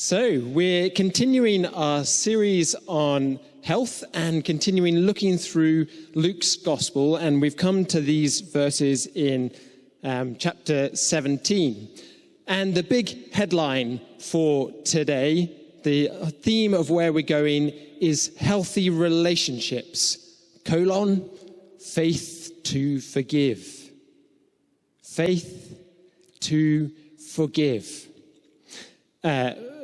So we're continuing our series on health and continuing looking through Luke's gospel, and we've come to these verses in chapter 17. And the big headline for today, the theme of where we're going, is healthy relationships, faith to forgive. Faith to forgive.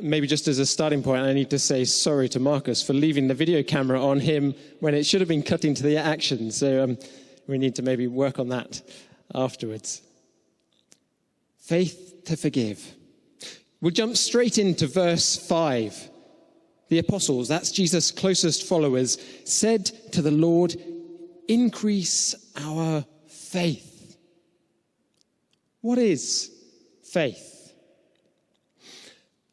Maybe just as a starting point, I need to say sorry to Marcus for leaving the video camera on him when it should have been cutting to the action. So we need to maybe work on that afterwards. Faith to forgive. We'll jump straight into verse 5. The apostles, that's Jesus' closest followers, said to the Lord, "Increase our faith." What is faith?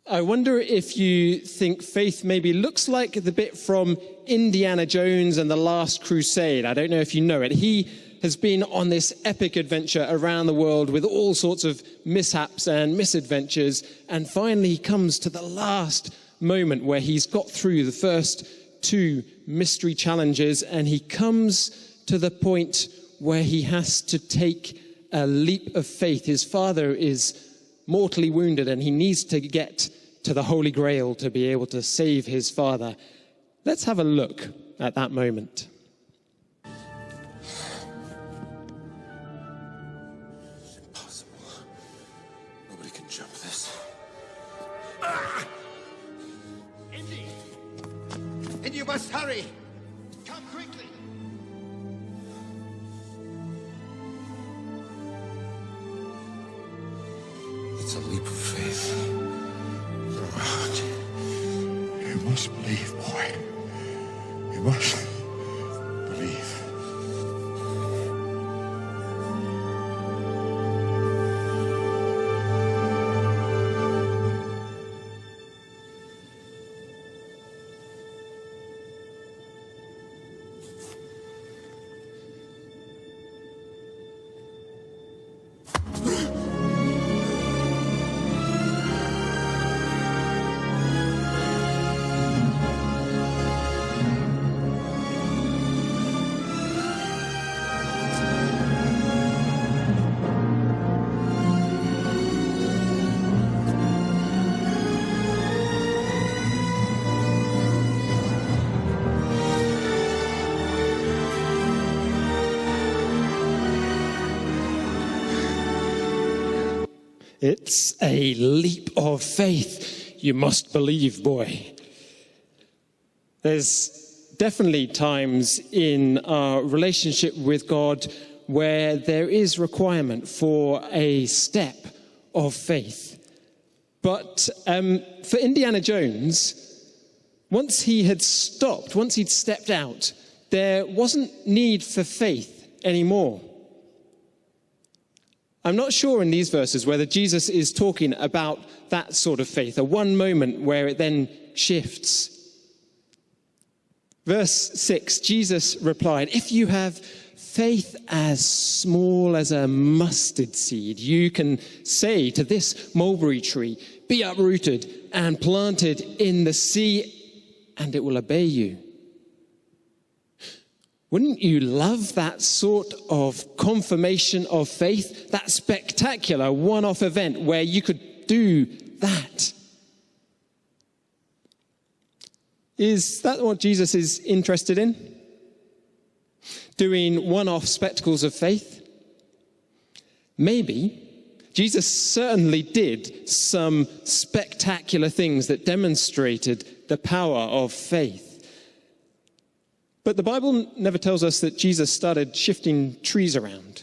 I wonder if you think faith maybe looks like the bit from Indiana Jones and the Last Crusade. I don't know if you know it. He has been on this epic adventure around the world with all sorts of mishaps and misadventures, and finally he comes to the last moment where he's got through the first two mystery challenges, and he comes to the point where he has to take a leap of faith. His father is mortally wounded, and he needs to get to the Holy Grail to be able to save his father. Let's have a look at that moment. It's impossible. Nobody can jump this. Ah! Indy! Indy, you must hurry! Come quickly! It's a leap of faith. Throw out. You must believe, boy. You must believe. It's a leap of faith. You must believe, boy. There's definitely times in our relationship with God where there is requirement for a step of faith. But for Indiana Jones, once he'd stepped out, there wasn't need for faith anymore. I'm not sure in these verses whether Jesus is talking about that sort of faith, a one moment where it then shifts. Verse 6, Jesus replied, "If you have faith as small as a mustard seed, you can say to this mulberry tree, 'Be uprooted and planted in the sea,' and it will obey you." Wouldn't you love that sort of confirmation of faith, that spectacular one-off event where you could do that? Is that what Jesus is interested in? Doing one-off spectacles of faith? Maybe. Jesus certainly did some spectacular things that demonstrated the power of faith. But the Bible never tells us that Jesus started shifting trees around.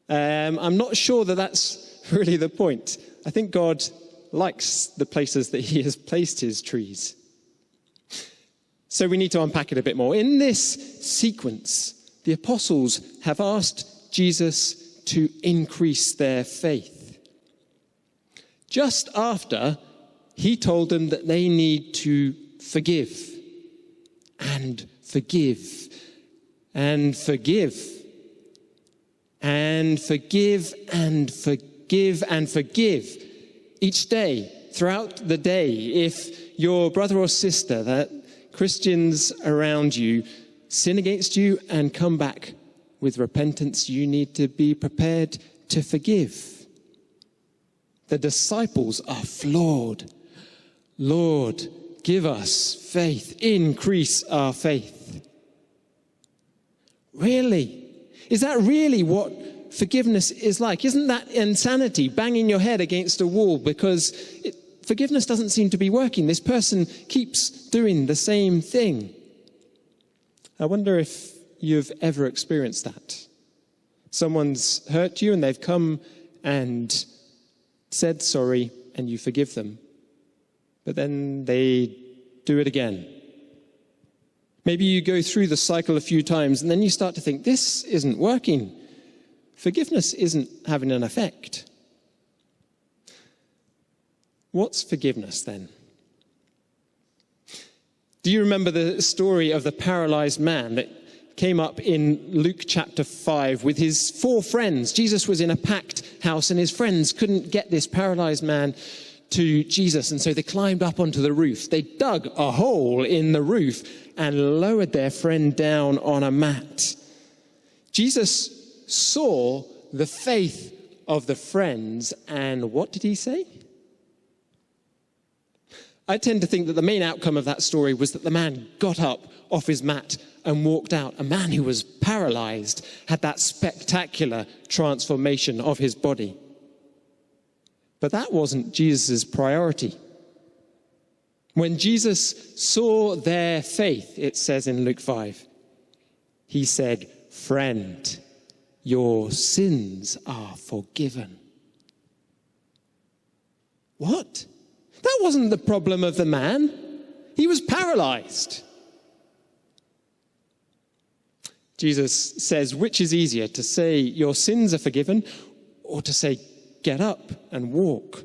I'm not sure that that's really the point. I think God likes the places that he has placed his trees. So we need to unpack it a bit more. In this sequence, the apostles have asked Jesus to increase their faith. Just after he told them that they need to forgive and forgive and forgive and forgive and forgive and forgive each day throughout the day, if your brother or sister, that Christians around you, sin against you and come back with repentance, you need to be prepared to forgive. The disciples are flawed. Lord, give us faith. Increase our faith. Really? Is that really what forgiveness is like? Isn't that insanity, banging your head against a wall because forgiveness doesn't seem to be working? This person keeps doing the same thing. I wonder if you've ever experienced that. Someone's hurt you and they've come and said sorry and you forgive them. But then they do it again. Maybe you go through the cycle a few times and then you start to think, this isn't working. Forgiveness isn't having an effect. What's forgiveness then? Do you remember the story of the paralyzed man that came up in Luke chapter 5 with his 4 friends? Jesus was in a packed house and his friends couldn't get this paralyzed man to Jesus, and so they climbed up onto the roof. They dug a hole in the roof and lowered their friend down on a mat. Jesus saw the faith of the friends, and what did he say? I tend to think that the main outcome of that story was that the man got up off his mat and walked out. A man who was paralyzed had that spectacular transformation of his body. But that wasn't Jesus' priority. When Jesus saw their faith, it says in Luke 5, he said, "Friend, your sins are forgiven." What? That wasn't the problem of the man. He was paralyzed. Jesus says, which is easier, to say your sins are forgiven or to say get up and walk?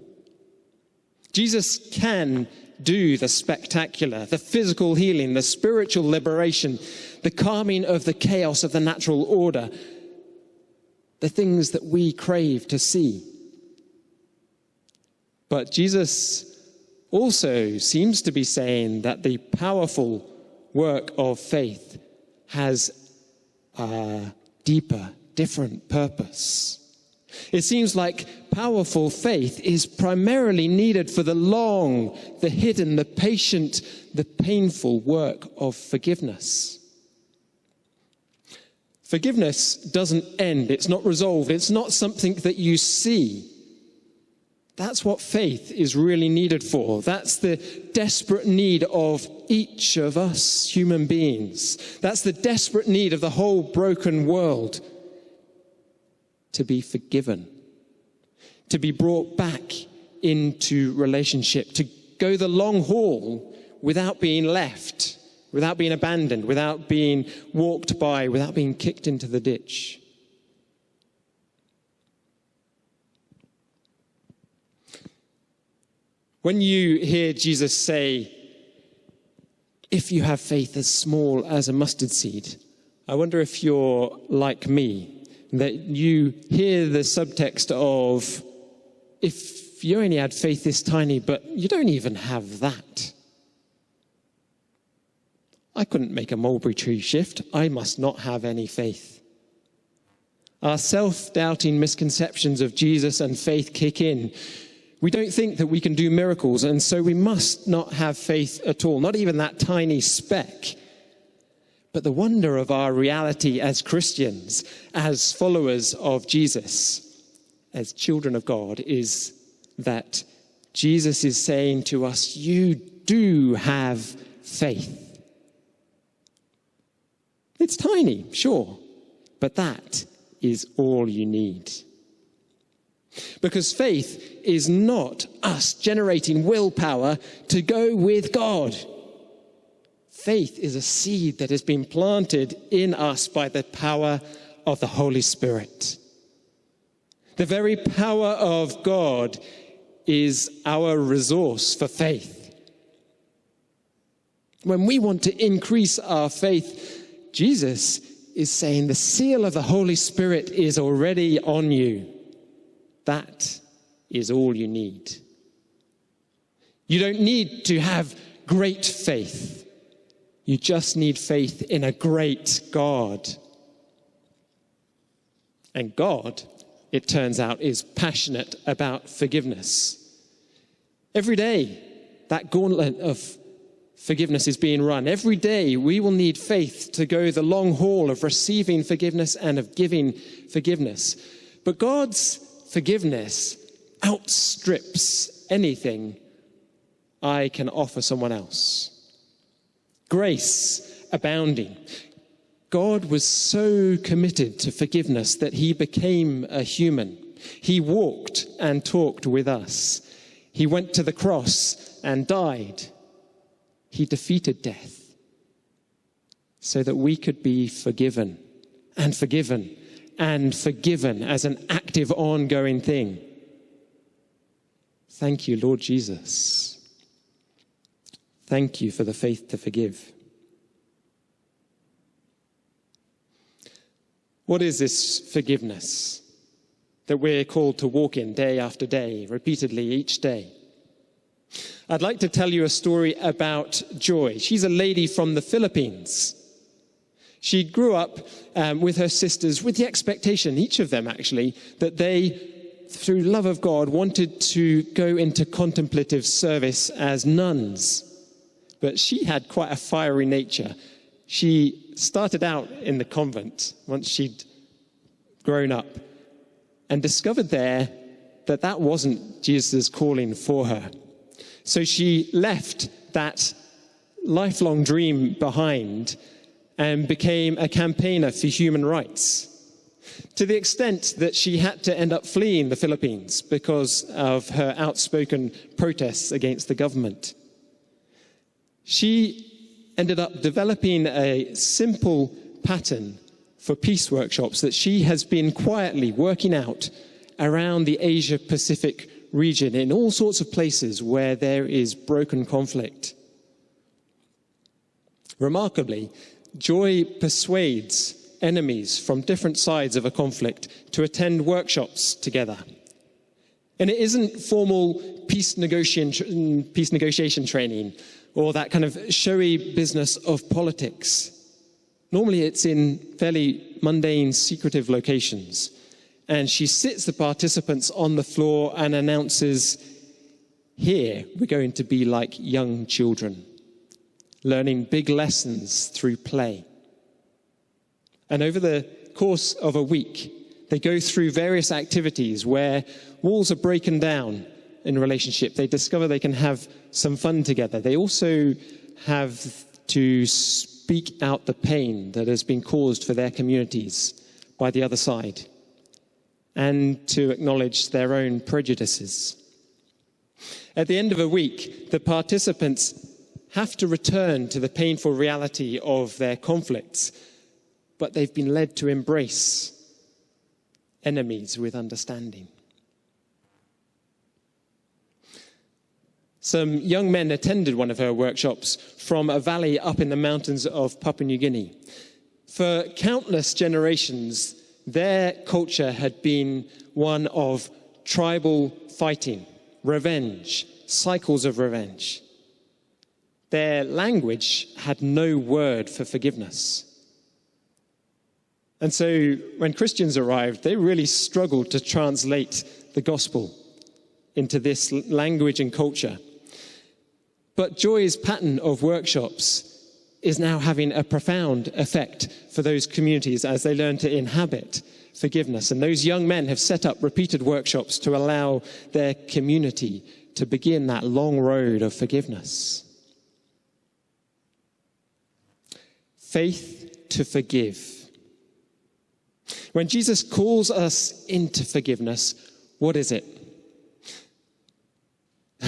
Jesus can do the spectacular, the physical healing, the spiritual liberation, the calming of the chaos of the natural order, the things that we crave to see. But Jesus also seems to be saying that the powerful work of faith has a deeper, different purpose. It seems like powerful faith is primarily needed for the long, the hidden, the patient, the painful work of forgiveness. Forgiveness doesn't end. It's not resolved. It's not something that you see. That's what faith is really needed for. That's the desperate need of each of us human beings. That's the desperate need of the whole broken world. To be forgiven, to be brought back into relationship, to go the long haul without being left, without being abandoned, without being walked by, without being kicked into the ditch. When you hear Jesus say, if you have faith as small as a mustard seed, I wonder if you're like me, that you hear the subtext of, if you only had faith this tiny, but you don't even have that. I couldn't make a mulberry tree shift. I must not have any faith. Our self-doubting misconceptions of Jesus and faith kick in. We don't think that we can do miracles, and so we must not have faith at all, not even that tiny speck. But the wonder of our reality as Christians, as followers of Jesus, as children of God, is that Jesus is saying to us, you do have faith. It's tiny, sure, but that is all you need. Because faith is not us generating willpower to go with God. Faith is a seed that has been planted in us by the power of the Holy Spirit. The very power of God is our resource for faith. When we want to increase our faith, Jesus is saying the seal of the Holy Spirit is already on you. That is all you need. You don't need to have great faith. You just need faith in a great God. And God, it turns out, is passionate about forgiveness. Every day, that gauntlet of forgiveness is being run. Every day, we will need faith to go the long haul of receiving forgiveness and of giving forgiveness. But God's forgiveness outstrips anything I can offer someone else. Grace abounding. God was so committed to forgiveness that he became a human. He walked and talked with us. He went to the cross and died. He defeated death so that we could be forgiven and forgiven and forgiven as an active, ongoing thing. Thank you, Lord Jesus. Thank you for the faith to forgive. What is this forgiveness that we're called to walk in day after day, repeatedly each day? I'd like to tell you a story about Joy. She's a lady from the Philippines. She grew up with her sisters with the expectation, each of them actually, that they, through love of God, wanted to go into contemplative service as nuns. But she had quite a fiery nature. She started out in the convent once she'd grown up and discovered there that that wasn't Jesus' calling for her. So she left that lifelong dream behind and became a campaigner for human rights, to the extent that she had to end up fleeing the Philippines because of her outspoken protests against the government. She ended up developing a simple pattern for peace workshops that she has been quietly working out around the Asia-Pacific region in all sorts of places where there is broken conflict. Remarkably, Joy persuades enemies from different sides of a conflict to attend workshops together. And it isn't formal peace negotiation training or that kind of showy business of politics. Normally it's in fairly mundane, secretive locations. And she sits the participants on the floor and announces, here we're going to be like young children, learning big lessons through play. And over the course of a week, they go through various activities where walls are broken down in a relationship. They discover they can have some fun together. They also have to speak out the pain that has been caused for their communities by the other side, and to acknowledge their own prejudices. At the end of a week, the participants have to return to the painful reality of their conflicts, but they've been led to embrace enemies with understanding. Some young men attended one of her workshops from a valley up in the mountains of Papua New Guinea. For countless generations, their culture had been one of tribal fighting, revenge, cycles of revenge. Their language had no word for forgiveness. And so when Christians arrived, they really struggled to translate the gospel into this language and culture. But Joy's pattern of workshops is now having a profound effect for those communities as they learn to inhabit forgiveness. And those young men have set up repeated workshops to allow their community to begin that long road of forgiveness. Faith to forgive. When Jesus calls us into forgiveness, what is it?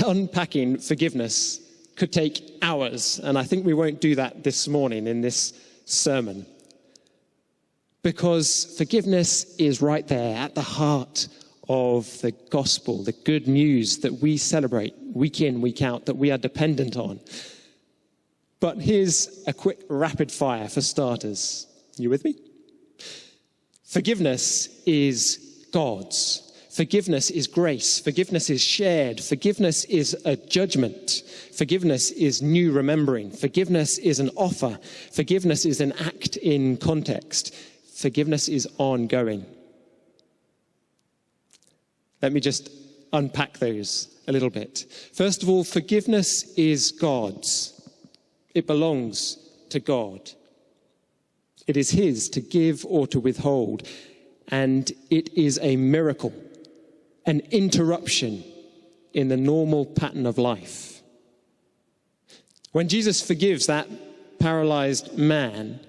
Unpacking forgiveness could take hours, and I think we won't do that this morning in this sermon. Because forgiveness is right there at the heart of the gospel, the good news that we celebrate week in, week out, that we are dependent on. But here's a quick rapid fire for starters. You with me? Forgiveness is God's. Forgiveness is grace. Forgiveness is shared. Forgiveness is a judgment. Forgiveness is new remembering. Forgiveness is an offer. Forgiveness is an act in context. Forgiveness is ongoing. Let me just unpack those a little bit. First of all, forgiveness is God's. It belongs to God. It is his to give or to withhold. And it is a miracle, an interruption in the normal pattern of life. When Jesus forgives that paralyzed man,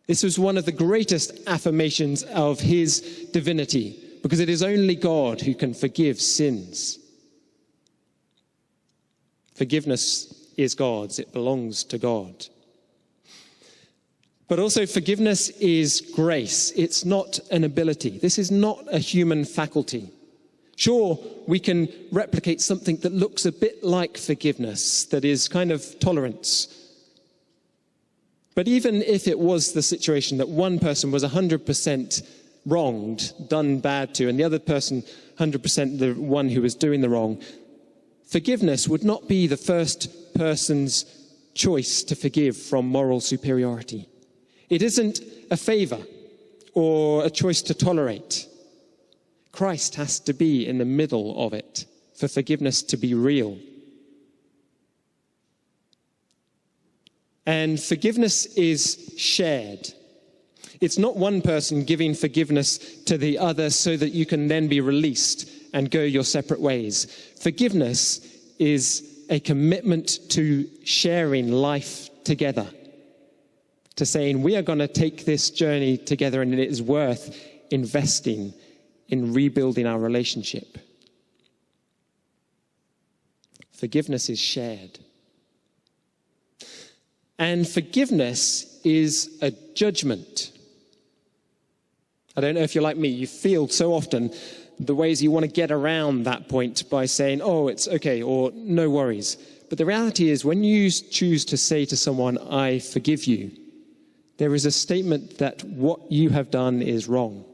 this was one of the greatest affirmations of his divinity, because it is only God who can forgive sins. Forgiveness is God's. It belongs to God. But also forgiveness is grace. It's not an ability. This is not a human faculty. Sure, we can replicate something that looks a bit like forgiveness, that is kind of tolerance. But even if it was the situation that one person was 100% wronged, done bad to, and the other person 100% the one who was doing the wrong, forgiveness would not be the first person's choice to forgive from moral superiority. It isn't a favor or a choice to tolerate. Christ has to be in the middle of it for forgiveness to be real. And forgiveness is shared. It's not one person giving forgiveness to the other so that you can then be released and go your separate ways. Forgiveness is a commitment to sharing life together, to saying we are going to take this journey together, and it is worth investing in rebuilding our relationship. Forgiveness is shared. And forgiveness is a judgment. I don't know if you're like me, you feel so often the ways you want to get around that point by saying, oh, it's okay, or no worries. But the reality is, when you choose to say to someone, I forgive you, there is a statement that what you have done is wrong.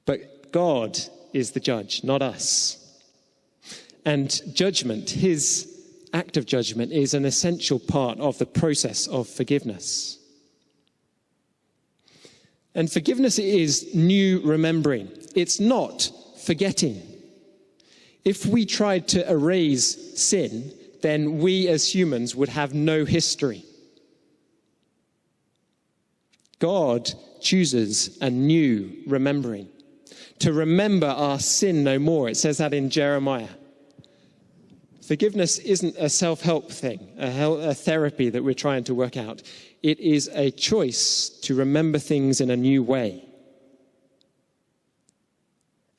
But God is the judge, not us. And judgment, his act of judgment, is an essential part of the process of forgiveness. And forgiveness is new remembering. It's not forgetting. If we tried to erase sin, then we as humans would have no history. God chooses a new remembering, to remember our sin no more. It says that in Jeremiah. Forgiveness isn't a self-help thing, a therapy that we're trying to work out. It is a choice to remember things in a new way.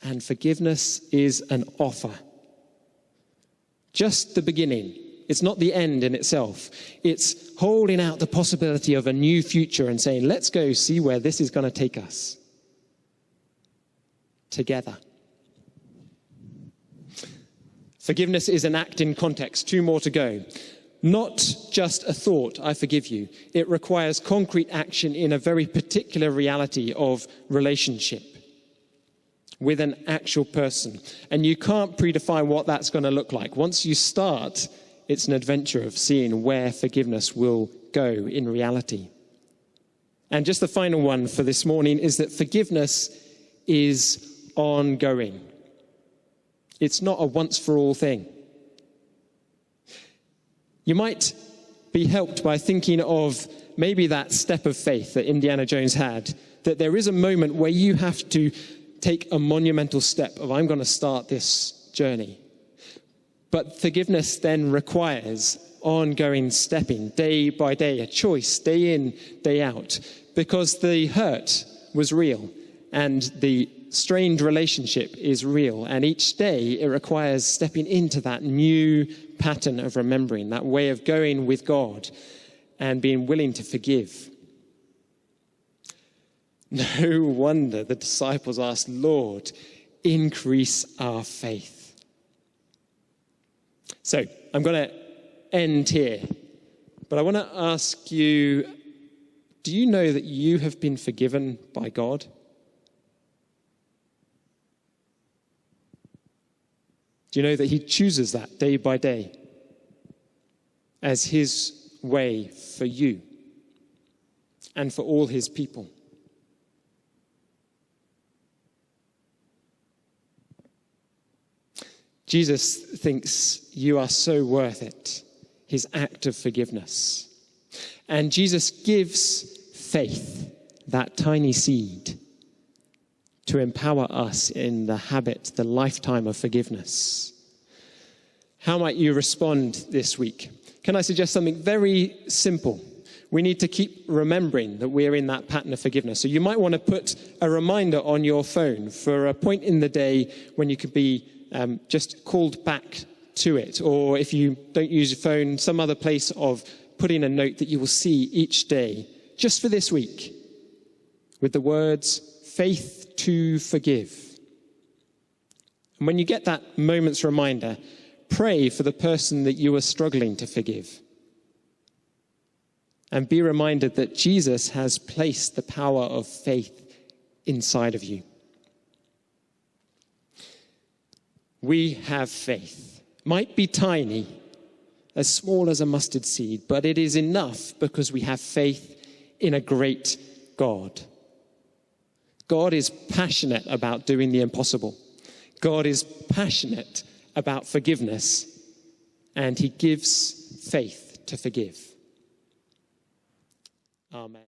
And forgiveness is an offer. Just the beginning. It's not the end in itself. It's holding out the possibility of a new future and saying, let's go see where this is going to take us. Together. Forgiveness is an act in context. 2 more to go. Not just a thought, I forgive you. It requires concrete action in a very particular reality of relationship with an actual person. And you can't predefine what that's going to look like. Once you start, it's an adventure of seeing where forgiveness will go in reality. And just the final one for this morning is that forgiveness is ongoing. It's not a once-for-all thing. You might be helped by thinking of maybe that step of faith that Indiana Jones had, that there is a moment where you have to take a monumental step of, I'm going to start this journey. But forgiveness then requires ongoing stepping, day by day, a choice, day in, day out, because the hurt was real and the strained relationship is real, and each day it requires stepping into that new pattern of remembering, that way of going with God and being willing to forgive. No wonder the disciples asked, Lord, increase our faith. So I'm going to end here, but I want to ask you Do you know that you have been forgiven by God? Do you know that he chooses that day by day as his way for you and for all his people? Jesus thinks you are so worth it, his act of forgiveness. And Jesus gives faith, that tiny seed, to empower us in the habit, the lifetime of forgiveness. How might you respond this week? Can I suggest something very simple? We need to keep remembering that we're in that pattern of forgiveness. So you might want to put a reminder on your phone for a point in the day when you could be just called back to it. Or if you don't use your phone, some other place of putting a note that you will see each day, just for this week, with the words, faith to forgive. And when you get that moment's reminder, pray for the person that you are struggling to forgive. And be reminded that Jesus has placed the power of faith inside of you. We have faith. Might be tiny, as small as a mustard seed, but it is enough because we have faith in a great God. God is passionate about doing the impossible. God is passionate about forgiveness, and he gives faith to forgive. Amen.